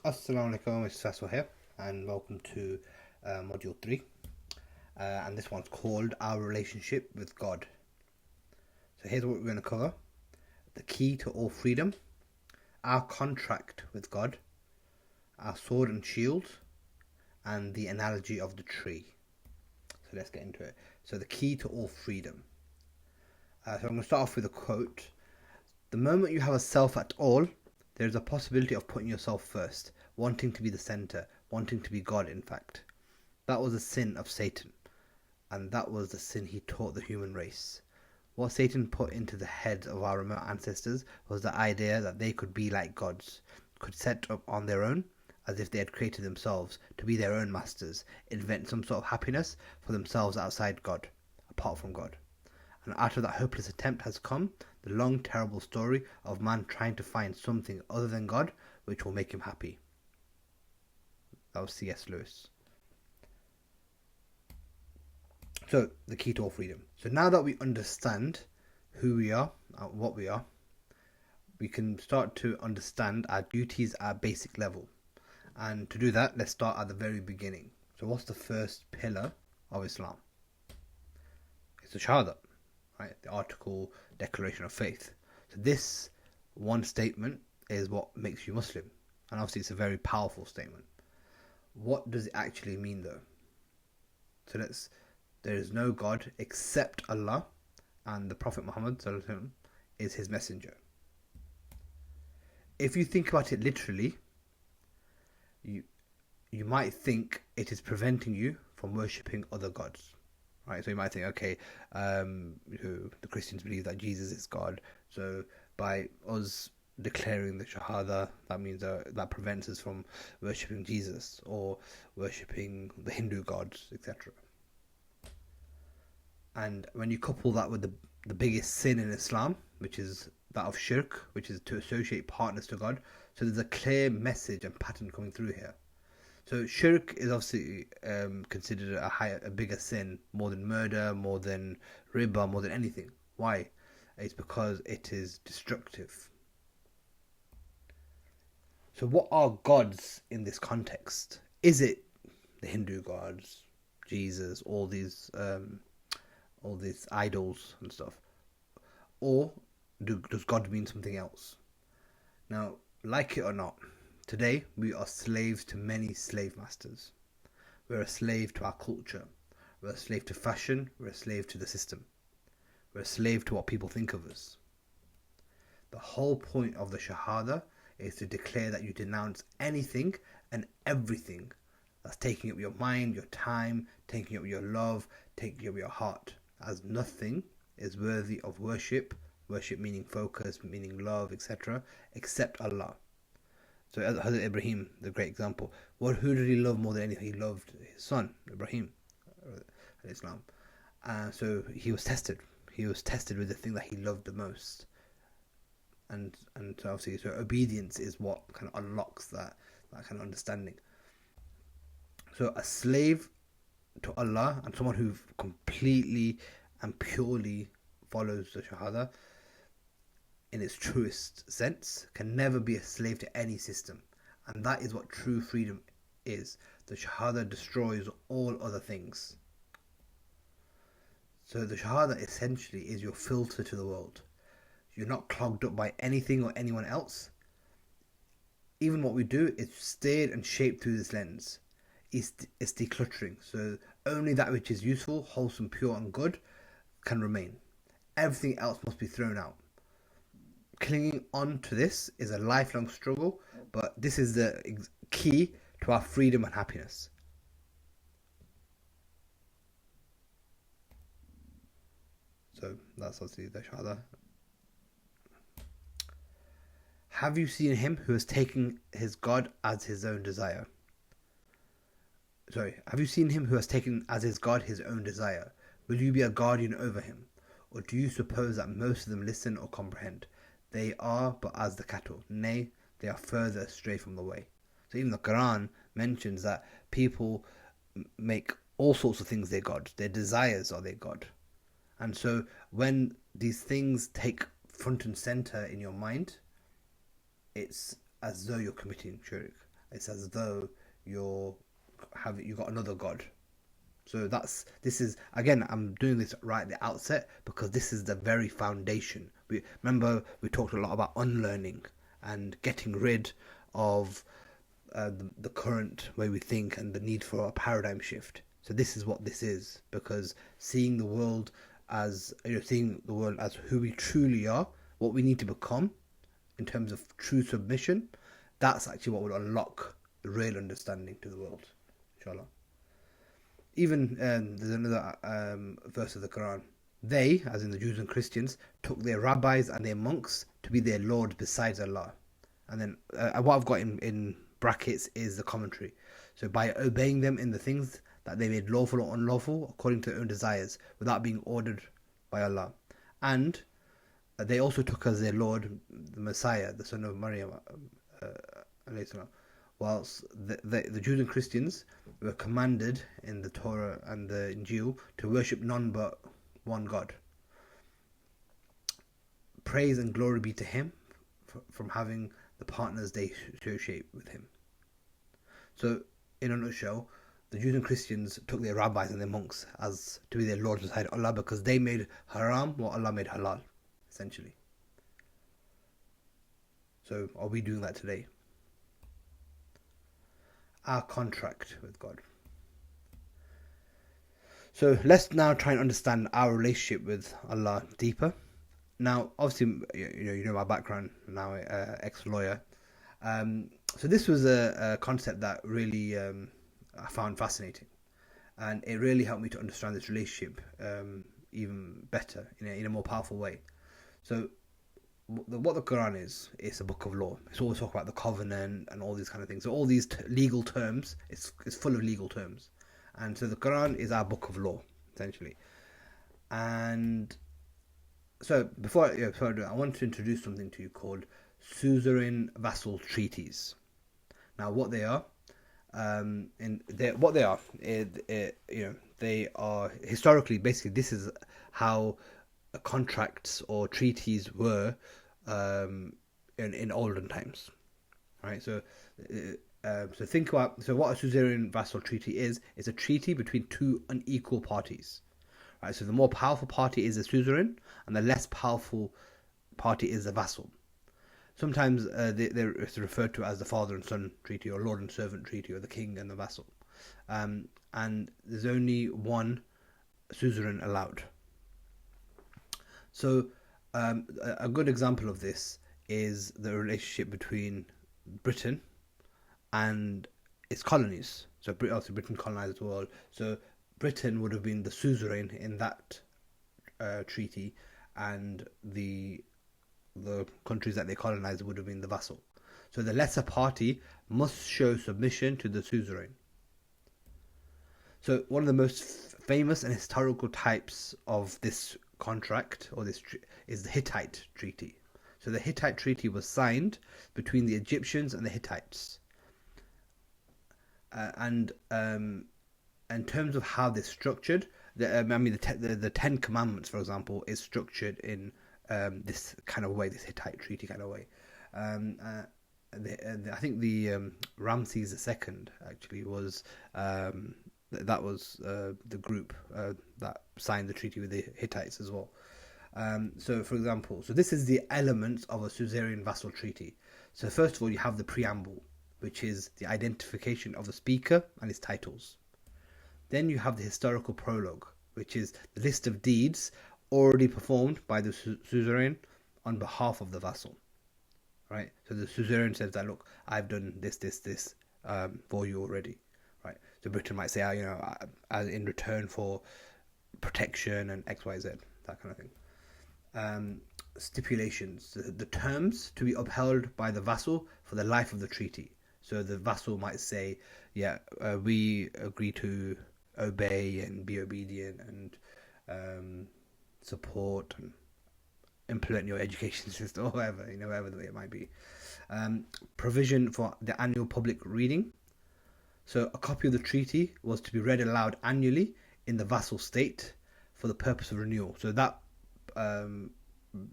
Assalamu alaikum, it's Sasso here, and welcome to Module 3. And this one's called Our Relationship with God. So here's what we're going to cover: the key to all freedom, our contract with God, our sword and shield, and the analogy of the tree. So let's get into it. So the key to all freedom. So I'm going to start off with a quote. The moment you have a self at all, there is a possibility of putting yourself first, wanting to be the center, wanting to be God, in fact. That was the sin of Satan, and that was the sin he taught the human race. What Satan put into the heads of our remote ancestors was the idea that they could be like gods, could set up on their own, as if they had created themselves, to be their own masters, invent some sort of happiness for themselves outside God, apart from God. And out of that hopeless attempt has come the long, terrible story of man trying to find something other than God which will make him happy. That was C.S. Lewis. So, the key to all freedom. So now that we understand who we are, what we are, we can start to understand our duties at a basic level. And to do that, let's start at the very beginning. So what's the first pillar of Islam? It's the Shahada, right? The article, declaration of faith. So this one statement is what makes you Muslim. And obviously it's a very powerful statement. What does it actually mean though? So there is no God except Allah, and the Prophet Muhammad is his messenger. If you think about it literally, you might think it is preventing you from worshipping other gods, right? So you might think, okay, the Christians believe that Jesus is God, so by us declaring the Shahada, that means that prevents us from worshipping Jesus or worshipping the Hindu gods, etc. And when you couple that with the biggest sin in Islam, which is that of shirk, which is to associate partners to God, so there's a clear message and pattern coming through here. So shirk is obviously considered a bigger sin, more than murder, more than riba, more than anything. Why? It's because it is destructive. So what are gods in this context? Is it the Hindu gods, Jesus, all these idols and stuff, or does God mean something else? Now, like it or not, today we are slaves to many slave masters. We're a slave to our culture. We're a slave to fashion. We're a slave to the system. We're a slave to what people think of us. The whole point of the Shahada is to declare that you denounce anything and everything that's taking up your mind, your time, taking up your love, taking up your heart, as nothing is worthy of worship meaning focus, meaning love, etc., except Allah. So Hazrat Ibrahim, the great example, who did he love more than anything? He loved his son, Ibrahim, Islam. So he was tested. He was tested with the thing that he loved the most. And so obviously, so obedience is what kind of unlocks that kind of understanding. So a slave to Allah and someone who completely and purely follows the Shahada in its truest sense can never be a slave to any system. And that is what true freedom is. The Shahada destroys all other things. So the Shahada essentially is your filter to the world. You're not clogged up by anything or anyone else. Even what we do is steered and shaped through this lens. It's decluttering. So only that which is useful, wholesome, pure and good can remain. Everything else must be thrown out. Clinging on to this is a lifelong struggle, but this is the key to our freedom and happiness. So that's obviously the Shahada. Have you seen him who has taken his God as his own desire? Have you seen him who has taken as his God his own desire? Will you be a guardian over him? Or do you suppose that most of them listen or comprehend? They are but as the cattle, nay, they are further astray from the way. So even the Quran mentions that people make all sorts of things their God. Their desires are their God. And so when these things take front and center in your mind, it's as though you're committing shirk. It's as though you got another God. So this is again, I'm doing this right at the outset because this is the very foundation. We talked a lot about unlearning and getting rid of the current way we think and the need for a paradigm shift. So this is what this is, because seeing the world as seeing the world as who we truly are, what we need to become in terms of true submission, that's actually what will unlock the real understanding to the world, inshallah. Even there's another verse of the Quran. They, as in the Jews and Christians, took their rabbis and their monks to be their Lord besides Allah. And then what I've got in brackets is the commentary. So by obeying them in the things that they made lawful or unlawful according to their own desires, without being ordered by Allah. And they also took as their Lord the Messiah, the son of Maryam, whilst the Jews and Christians were commanded in the Torah and the Injil to worship none but one God. Praise and glory be to Him from having the partners they associate with Him. So, in a nutshell, the Jews and Christians took their rabbis and their monks as to be their lords beside Allah because they made haram what Allah made halal, essentially. So, are we doing that today? Our contract with God. So let's now try and understand our relationship with Allah deeper. Now, obviously, you know my background now, ex-lawyer. So this was a concept that really I found fascinating, and it really helped me to understand this relationship even better in a more powerful way. So what the Quran is, it's a book of law. It's always talk about the covenant and all these kind of things. So all these legal terms, it's full of legal terms. And so the Quran is our book of law, essentially. And so before I do it, I want to introduce something to you called suzerain vassal treaties. Now, what they are, they are historically, basically, this is how contracts or treaties were in olden times, right? So think about what a suzerain vassal treaty is. It's a treaty between two unequal parties, right? So the more powerful party is the suzerain, and the less powerful party is the vassal. Sometimes they're referred to as the father and son treaty, or lord and servant treaty, or the king and the vassal. And there's only one suzerain allowed. So a good example of this is the relationship between Britain and its colonies. So obviously Britain colonized the world. So Britain would have been the suzerain in that treaty, and the countries that they colonized would have been the vassal. So the lesser party must show submission to the suzerain. So one of the most famous and historical types of this contract, or this is the Hittite Treaty. So the Hittite Treaty was signed between the Egyptians and the Hittites. And in terms of how they're structured, the Ten Commandments, for example, is structured in this kind of way, this Hittite Treaty kind of way. I think the Ramses II actually was that was the group that signed the treaty with the Hittites as well. So, for example, this is the elements of a suzerain vassal treaty. So, first of all, you have the preamble, which is the identification of the speaker and his titles. Then you have the historical prologue, which is the list of deeds already performed by the suzerain on behalf of the vassal. Right? So the suzerain says that, look, I've done this for you already. Right? So Britain might say, as in return for protection and X, Y, Z, that kind of thing. Stipulations, the terms to be upheld by the vassal for the life of the treaty. So the vassal might say, we agree to obey and be obedient and support and implement your education system, or whatever, whatever the way it might be. Provision for the annual public reading. So a copy of the treaty was to be read aloud annually in the vassal state for the purpose of renewal. So that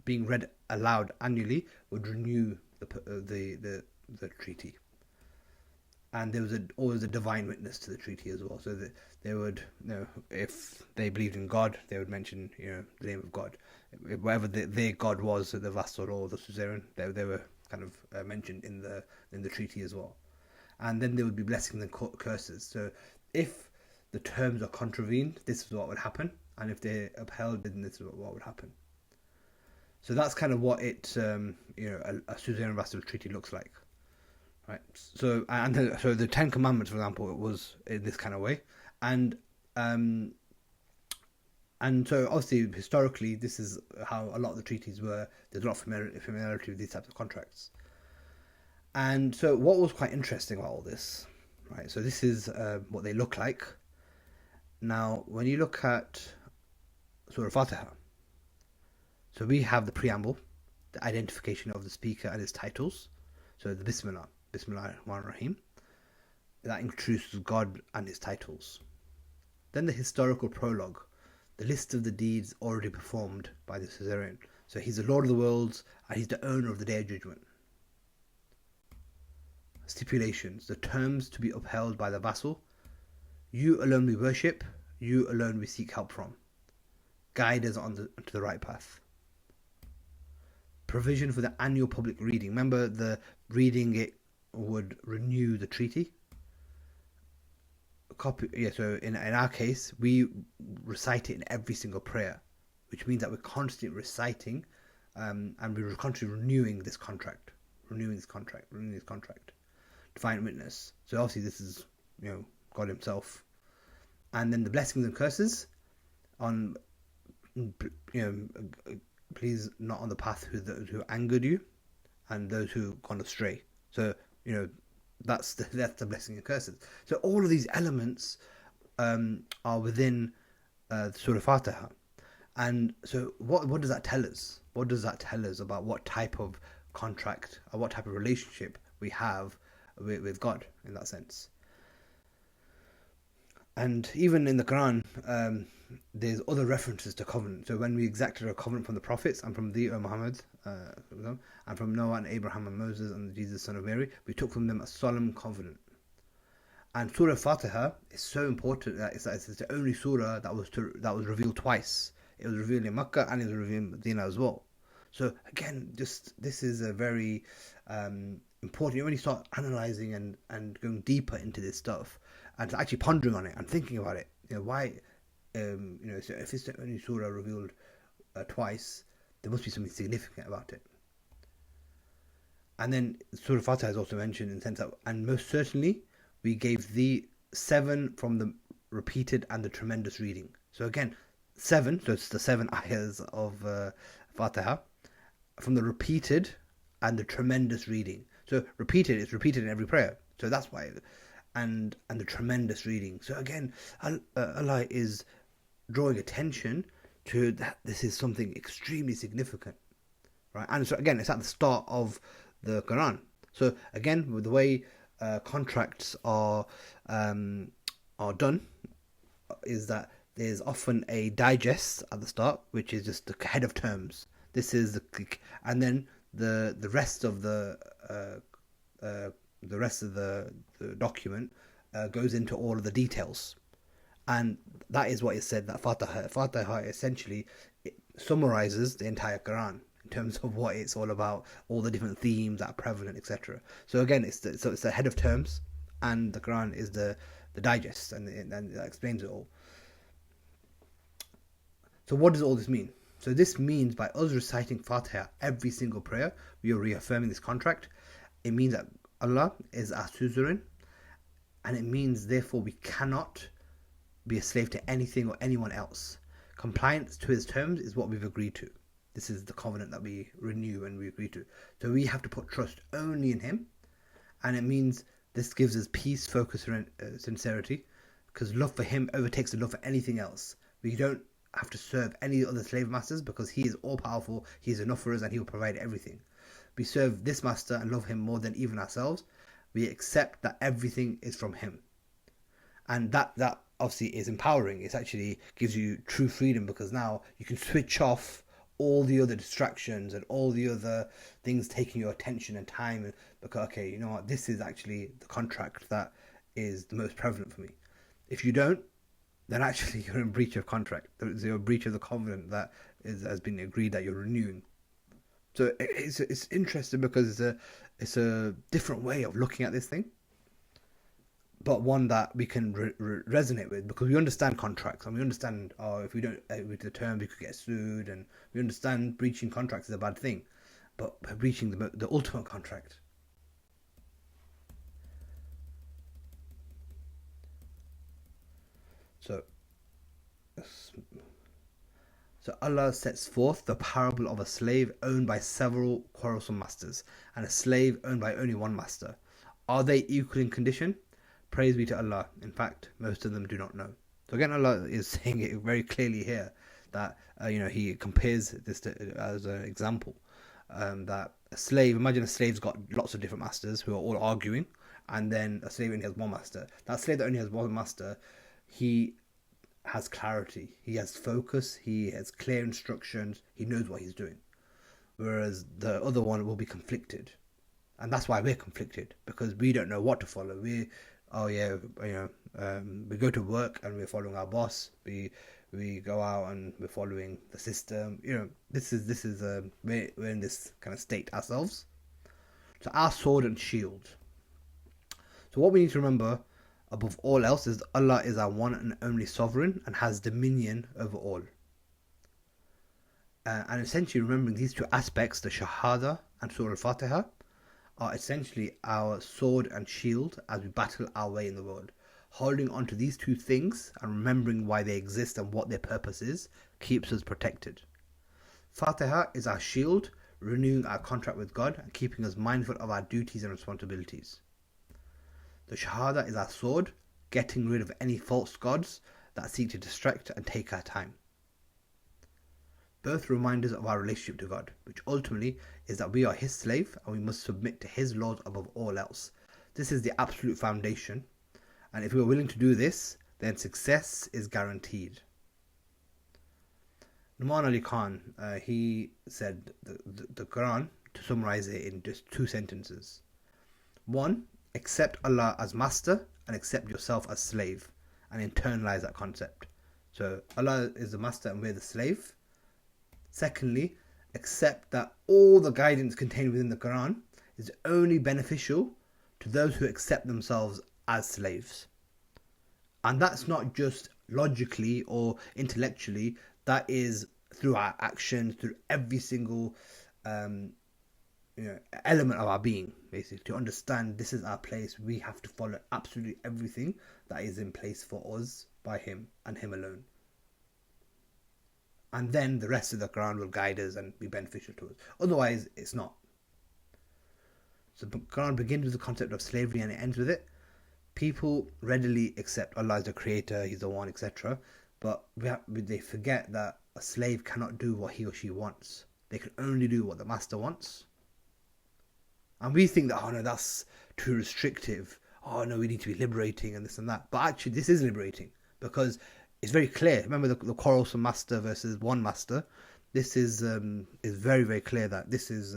being read aloud annually would renew the treaty. and there was always a divine witness to the treaty as well. So that they would, if they believed in God, they would mention, the name of God, whatever their God was, the vassal or the suzerain, they were kind of mentioned in the treaty as well. And then there would be blessings and curses. So if the terms are contravened, this is what would happen, and if they're upheld, then this is what would happen. So that's kind of what a suzerain vassal treaty looks like. Right. So so the Ten Commandments, for example, it was in this kind of way, and so obviously historically this is how a lot of the treaties were. There's a lot of familiarity with these types of contracts, and so what was quite interesting about all this, right? So this is what they look like. Now, when you look at Surah Fatiha, so we have the preamble, the identification of the speaker and his titles. So the Bismillah. Bismillah ar-Rahman ar-Rahim. That introduces God and his titles. Then the historical prologue, the list of the deeds already performed by the suzerain. So he's the Lord of the worlds and he's the owner of the Day of Judgment. Stipulations, the terms to be upheld by the vassal. You alone we worship, you alone we seek help from. Guide us to the right path. Provision for the annual public reading. Remember, the reading it would renew the treaty. So in our case, we recite it in every single prayer, which means that we're constantly reciting, and we're constantly renewing this contract. Divine witness. So obviously this is, God himself. And then the blessings and curses on, please not on the path who angered you and those who gone astray. So, that's the blessing and curses. So all of these elements are within Surah Fatiha. And so what does that tell us? What does that tell us about what type of contract or what type of relationship we have with God in that sense? And even in the Quran, there's other references to covenant. So when we exacted a covenant from the prophets and from thee, O Muhammad, and from Noah and Abraham and Moses and Jesus son of Mary, we took from them a solemn covenant. And Surah Fatiha is so important that it's the only surah that was revealed twice. It was revealed in Makkah and it was revealed in Medina as well. So again, this is a very important. When you start analysing and going deeper into this stuff and actually pondering on it and thinking about it, why, so if it's the only surah revealed twice, there must be something significant about it. And then Surah Fatiha is also mentioned in the sense that, and most certainly we gave thee 7 from the repeated and the tremendous reading. So again, 7, so it's the 7 ayahs of Fatiha, from the repeated and the tremendous reading. So repeated is repeated in every prayer. So that's why, and the tremendous reading. So again, Allah is drawing attention to that this is something extremely significant, right? And so again, it's at the start of the Quran. So again, with the way contracts are done, is that there's often a digest at the start, which is just the head of terms. This is and then the rest of the document goes into all of the details, and that is what is said that Fatiha essentially summarizes the entire Quran in terms of what it's all about, all the different themes that are prevalent, etc. So again, it's the head of terms, and the Quran is the digest, and that explains it all. So what does all this mean? So this means by us reciting Fatiha every single prayer, we are reaffirming this contract. It means that Allah is our suzerain, and it means therefore we cannot be a slave to anything or anyone else. Compliance to his terms is what we've agreed to. This is the covenant that we renew and we agree to. So we have to put trust only in him, and it means this gives us peace, focus, and sincerity, because love for him overtakes the love for anything else. We don't have to serve any other slave masters because he is all powerful, he is enough for us, and he will provide everything. We serve this master and love him more than even ourselves. We accept that everything is from him, and that obviously is empowering. It actually gives you true freedom, because now you can switch off all the other distractions and all the other things taking your attention and time, because okay, you know what, this is actually the contract that is the most prevalent for me. If you don't, then actually you're in breach of contract. You're in breach of the covenant that has been agreed that you're renewing. So it's interesting because it's a different way of looking at this thing, but one that we can resonate with, because we understand contracts and we understand, if we don't with the terms we could get sued, and we understand breaching contracts is a bad thing, but by breaching the ultimate contract. So Allah sets forth the parable of a slave owned by several quarrelsome masters and a slave owned by only one master. Are they equal in condition? Praise be to Allah. In fact, most of them do not know. So again, Allah is saying it very clearly here that He compares this as an example, that a slave. Imagine a slave's got lots of different masters who are all arguing, and then a slave only has one master. That slave that only has one master, he has clarity, he has focus, he has clear instructions, he knows what he's doing. Whereas the other one will be conflicted, and that's why we're conflicted, because we don't know what to follow. We go to work and we're following our boss. We go out and we're following the system. This is we're in this kind of state ourselves. So our sword and shield. So what we need to remember above all else is Allah is our one and only sovereign and has dominion over all. And essentially remembering these two aspects, the Shahada and Surah Al-Fatiha, are essentially our sword and shield as we battle our way in the world. Holding on to these two things and remembering why they exist and what their purpose is keeps us protected. Fatiha is our shield, renewing our contract with God and keeping us mindful of our duties and responsibilities. The Shahada is our sword, getting rid of any false gods that seek to distract and take our time. Both reminders of our relationship to God, which ultimately is that we are His slave and we must submit to His laws above all else. This is the absolute foundation, and if we are willing to do this, then success is guaranteed. Numan Ali Khan, he said the Quran, to summarize it in just 2 sentences. 1. Accept Allah as master and accept yourself as slave, and internalize that concept. So Allah is the master and we're the slave. Secondly, accept that all the guidance contained within the Quran is only beneficial to those who accept themselves as slaves. And that's not just logically or intellectually, that is through our actions, through every single element of our being, basically. To understand this is our place, we have to follow absolutely everything that is in place for us by Him and Him alone. And then the rest of the Quran will guide us and be beneficial to us. Otherwise, it's not. So the Quran begins with the concept of slavery and it ends with it. People readily accept Allah as the creator, He's the one, etc. But they forget that a slave cannot do what he or she wants. They can only do what the master wants. And we think that, oh no, that's too restrictive. Oh no, we need to be liberating and this and that. But actually, this is liberating because it's very clear. Remember the quarrelsome master versus one master. This is very, very clear that this is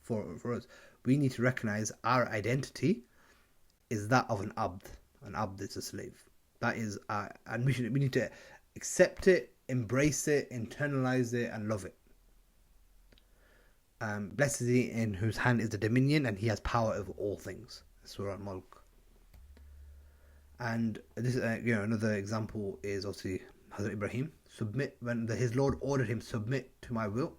for us. We need to recognize our identity is that of an abd. An abd is a slave. That is, and we need to accept it, embrace it, internalize it, and love it. Blessed is he in whose hand is the dominion, and he has power over all things. Surah Al-Mulk. And this, another example is obviously Hazrat Ibrahim. Submit when his Lord ordered him, submit to my will.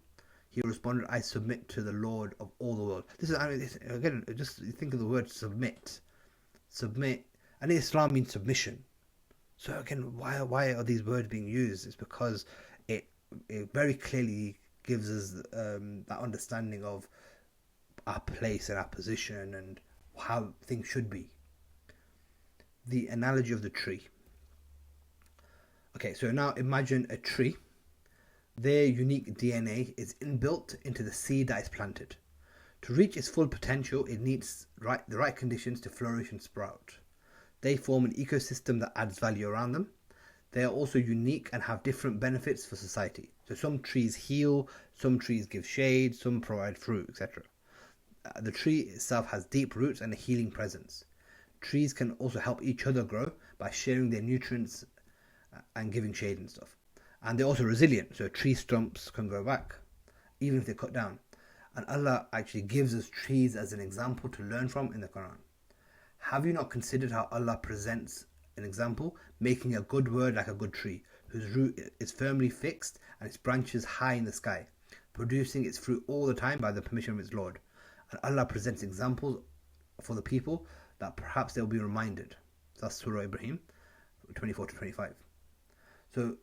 He responded, I submit to the Lord of all the world. This is, again, just think of the word submit. Submit, and Islam means submission. So again, why are these words being used? It's because it very clearly gives us that understanding of our place and our position and how things should be. The analogy of the tree. Okay, so now imagine a tree. Their unique DNA is inbuilt into the seed that is planted. To reach its full potential, it needs the right conditions to flourish and sprout. They form an ecosystem that adds value around them. they are also unique and have different benefits for society. So some trees heal, some trees give shade, some provide fruit, etc. The tree itself has deep roots and a healing presence. Trees can also help each other grow by sharing their nutrients and giving shade and stuff. And they're also resilient, so tree stumps can grow back, even if they're cut down. And Allah actually gives us trees as an example to learn from in the Quran. Have you not considered how Allah presents an example, making a good word like a good tree, whose root is firmly fixed and its branches high in the sky, producing its fruit all the time by the permission of its Lord. And Allah presents examples for the people that perhaps they'll be reminded. That's Surah Ibrahim 24 to 25. So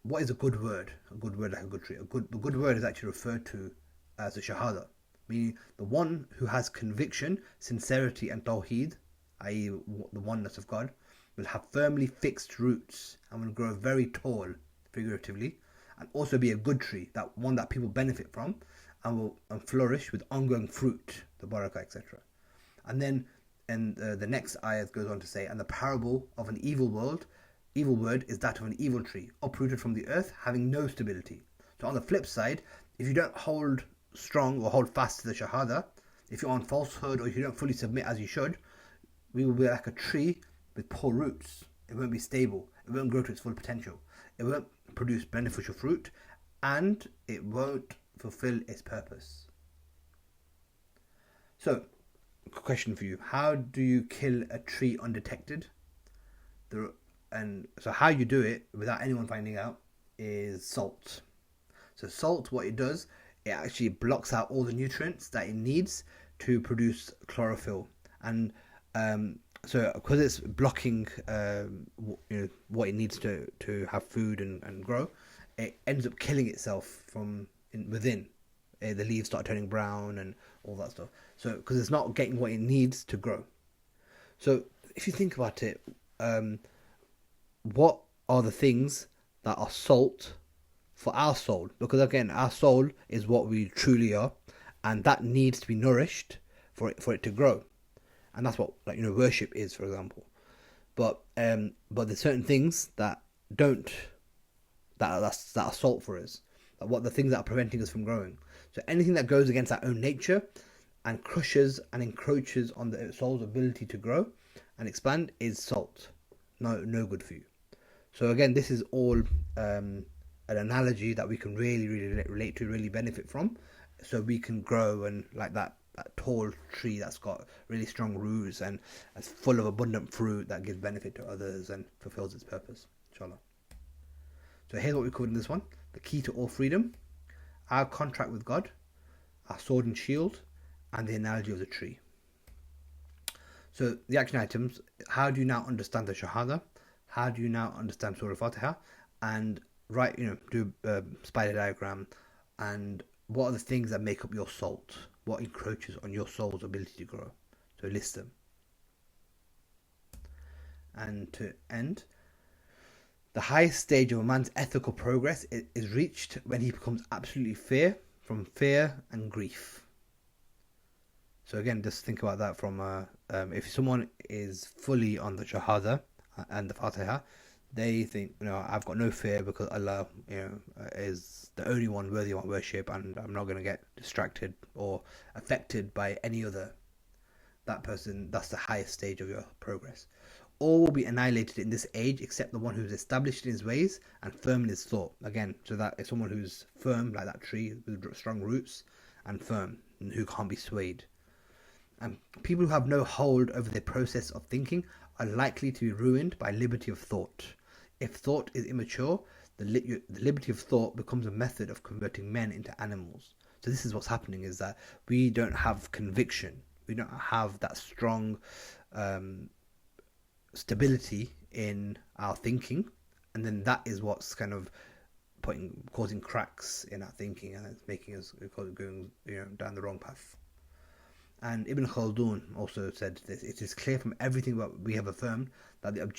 what is a good word? A good word like a good tree. A good word is actually referred to as a shahada, meaning the one who has conviction, sincerity and tawheed, i.e. the oneness of God, will have firmly fixed roots and will grow very tall, figuratively, and also be a good tree, that one that people benefit from and will flourish with ongoing fruit, the barakah, etc. And then the next ayah goes on to say, and the parable of an evil word is that of an evil tree, uprooted from the earth, having no stability. So on the flip side, if you don't hold strong or hold fast to the shahada, if you're on falsehood or if you don't fully submit as you should, we will be like a tree with poor roots. It won't be stable. It won't grow to its full potential. It won't produce beneficial fruit, and it won't fulfill its purpose. So, question for you: how do you kill a tree undetected? And so how you do it without anyone finding out is salt. So salt, what it does, it actually blocks out all the nutrients that it needs to produce chlorophyll, and so because it's blocking what it needs to have food and grow, it ends up killing itself from within. The leaves start turning brown and all that stuff. So because it's not getting what it needs to grow. So if you think about it, what are the things that are salt for our soul? Because again, our soul is what we truly are, and that needs to be nourished for it to grow. And that's what worship is, for example. But there's certain things that are salt for us. What the things that are preventing us from growing. So anything that goes against our own nature and crushes and encroaches on the soul's ability to grow and expand is salt. No good for you. So again, this is all an analogy that we can really relate to, really benefit from, so we can grow and like that tall tree that's got really strong roots and is full of abundant fruit that gives benefit to others and fulfills its purpose, inshallah. So here's what we covered in this one: the key to all freedom, our contract with God, our sword and shield, and the analogy of the tree. So the action items: how do you now understand the shahada? How do you now understand Surah Fatiha? And do a spider diagram, and what are the things that make up your salt? What encroaches on your soul's ability to grow? So list them. And to end, the highest stage of a man's ethical progress is reached when he becomes absolutely free from fear and grief. So again, just think about that from if someone is fully on the Shahada and the Fatiha, they think, I've got no fear because Allah, is the only one worthy of worship, and I'm not going to get distracted or affected by any other. That person, that's the highest stage of your progress. All will be annihilated in this age except the one who is established in his ways and firm in his thought. Again, so that is someone who's firm, like that tree with strong roots, and firm, and who can't be swayed. And people who have no hold over the process of thinking are likely to be ruined by liberty of thought. If thought is immature, the liberty of thought becomes a method of converting men into animals. So this is what's happening, is that we don't have conviction. We don't have that strong stability in our thinking, and then that is what's kind of causing cracks in our thinking, and it's making us going down the wrong path. And Ibn Khaldun also said this: it is clear from everything that we have affirmed that the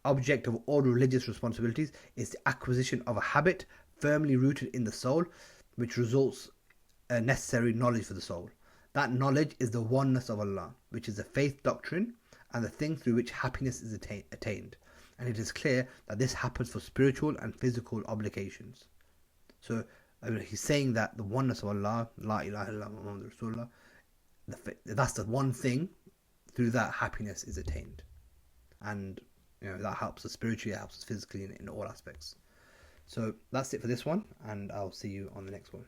object of all religious responsibilities is the acquisition of a habit firmly rooted in the soul, which results a necessary knowledge for the soul. That knowledge is the oneness of Allah, which is the faith doctrine and the thing through which happiness is attained. And it is clear that this happens for spiritual and physical obligations. So he's saying that the oneness of Allah, La ilaha illallah Muhammad Rasulullah, that's the one thing. Through that, happiness is attained, and that helps us spiritually, it helps us physically in all aspects. So that's it for this one, and I'll see you on the next one.